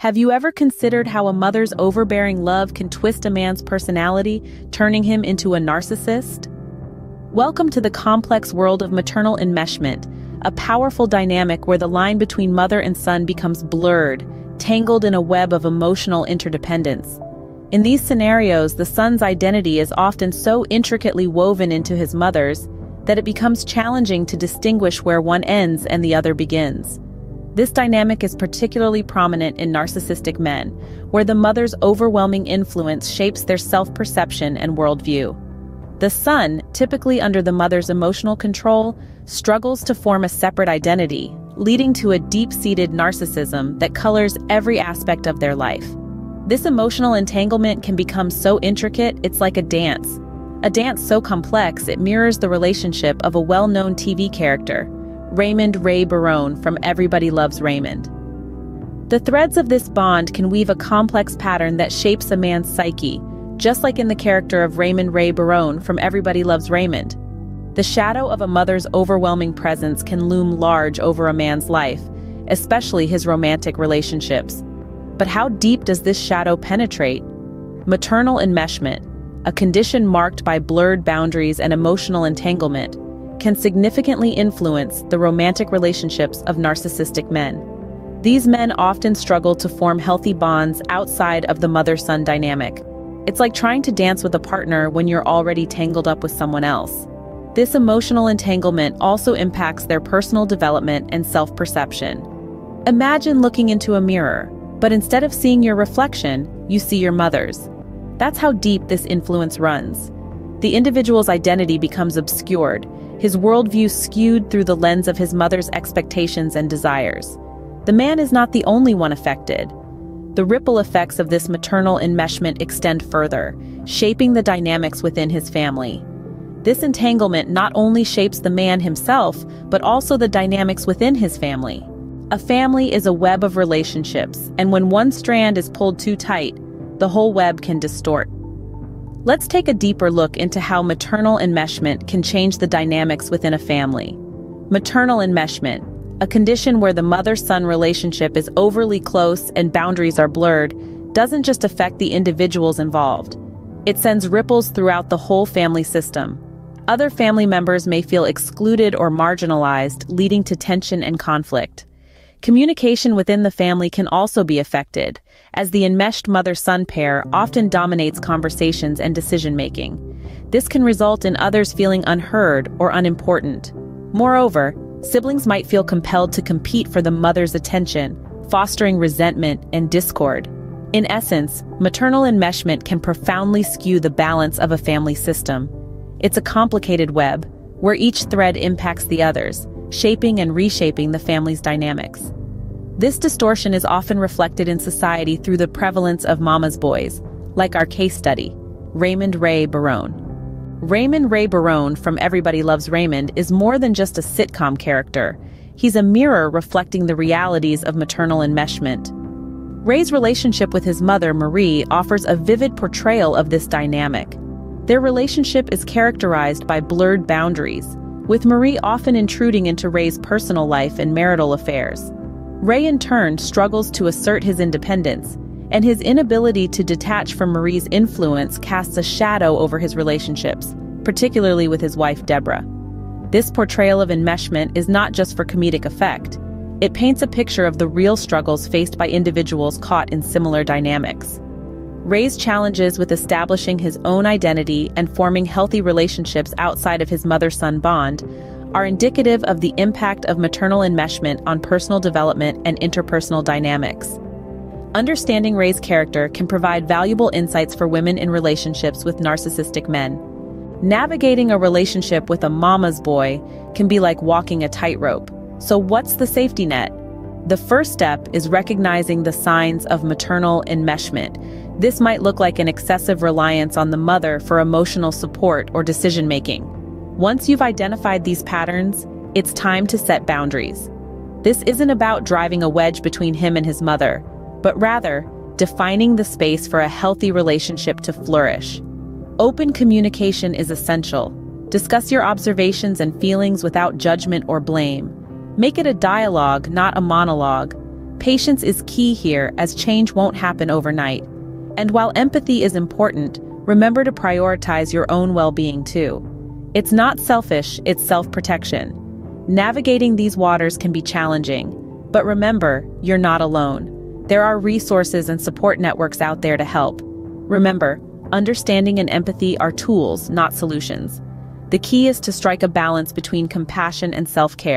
Have you ever considered how a mother's overbearing love can twist a man's personality, turning him into a narcissist? Welcome to the complex world of maternal enmeshment, a powerful dynamic where the line between mother and son becomes blurred, tangled in a web of emotional interdependence. In these scenarios, the son's identity is often so intricately woven into his mother's that it becomes challenging to distinguish where one ends and the other begins. This dynamic is particularly prominent in narcissistic men, where the mother's overwhelming influence shapes their self-perception and worldview. The son, typically under the mother's emotional control, struggles to form a separate identity, leading to a deep-seated narcissism that colors every aspect of their life. This emotional entanglement can become so intricate it's like a dance so complex it mirrors the relationship of a well-known TV character, Raymond Barone from Everybody Loves Raymond. The threads of this bond can weave a complex pattern that shapes a man's psyche, just like in the character of Raymond Barone from Everybody Loves Raymond. The shadow of a mother's overwhelming presence can loom large over a man's life, especially his romantic relationships. But how deep does this shadow penetrate? Maternal enmeshment, a condition marked by blurred boundaries and emotional entanglement, can significantly influence the romantic relationships of narcissistic men. These men often struggle to form healthy bonds outside of the mother-son dynamic. It's like trying to dance with a partner when you're already tangled up with someone else. This emotional entanglement also impacts their personal development and self-perception. Imagine looking into a mirror, but instead of seeing your reflection, you see your mother's. That's how deep this influence runs. The individual's identity becomes obscured, his worldview skewed through the lens of his mother's expectations and desires. The man is not the only one affected. The ripple effects of this maternal enmeshment extend further, shaping the dynamics within his family. This entanglement not only shapes the man himself, but also the dynamics within his family. A family is a web of relationships, and when one strand is pulled too tight, the whole web can distort. Let's take a deeper look into how maternal enmeshment can change the dynamics within a family. Maternal enmeshment, a condition where the mother-son relationship is overly close and boundaries are blurred, doesn't just affect the individuals involved. It sends ripples throughout the whole family system. Other family members may feel excluded or marginalized, leading to tension and conflict. Communication within the family can also be affected, as the enmeshed mother-son pair often dominates conversations and decision-making. This can result in others feeling unheard or unimportant. Moreover, siblings might feel compelled to compete for the mother's attention, fostering resentment and discord. In essence, maternal enmeshment can profoundly skew the balance of a family system. It's a complicated web, where each thread impacts the others, shaping and reshaping the family's dynamics. This distortion is often reflected in society through the prevalence of mama's boys, like our case study, Raymond Barone. Raymond Barone from Everybody Loves Raymond is more than just a sitcom character. He's a mirror reflecting the realities of maternal enmeshment. Ray's relationship with his mother, Marie, offers a vivid portrayal of this dynamic. Their relationship is characterized by blurred boundaries, with Marie often intruding into Ray's personal life and marital affairs. Ray in turn struggles to assert his independence, and his inability to detach from Marie's influence casts a shadow over his relationships, particularly with his wife Deborah. This portrayal of enmeshment is not just for comedic effect. It paints a picture of the real struggles faced by individuals caught in similar dynamics. Ray's challenges with establishing his own identity and forming healthy relationships outside of his mother-son bond are indicative of the impact of maternal enmeshment on personal development and interpersonal dynamics. Understanding Ray's character can provide valuable insights for women in relationships with narcissistic men. Navigating a relationship with a mama's boy can be like walking a tightrope. So what's the safety net? The first step is recognizing the signs of maternal enmeshment. This might look like an excessive reliance on the mother for emotional support or decision-making. Once you've identified these patterns, it's time to set boundaries. This isn't about driving a wedge between him and his mother, but rather defining the space for a healthy relationship to flourish. Open communication is essential. Discuss your observations and feelings without judgment or blame. Make it a dialogue, not a monologue. Patience is key here, as change won't happen overnight. And while empathy is important, remember to prioritize your own well-being too. It's not selfish, it's self-protection. Navigating these waters can be challenging, but remember, you're not alone. There are resources and support networks out there to help. Remember, understanding and empathy are tools, not solutions. The key is to strike a balance between compassion and self-care.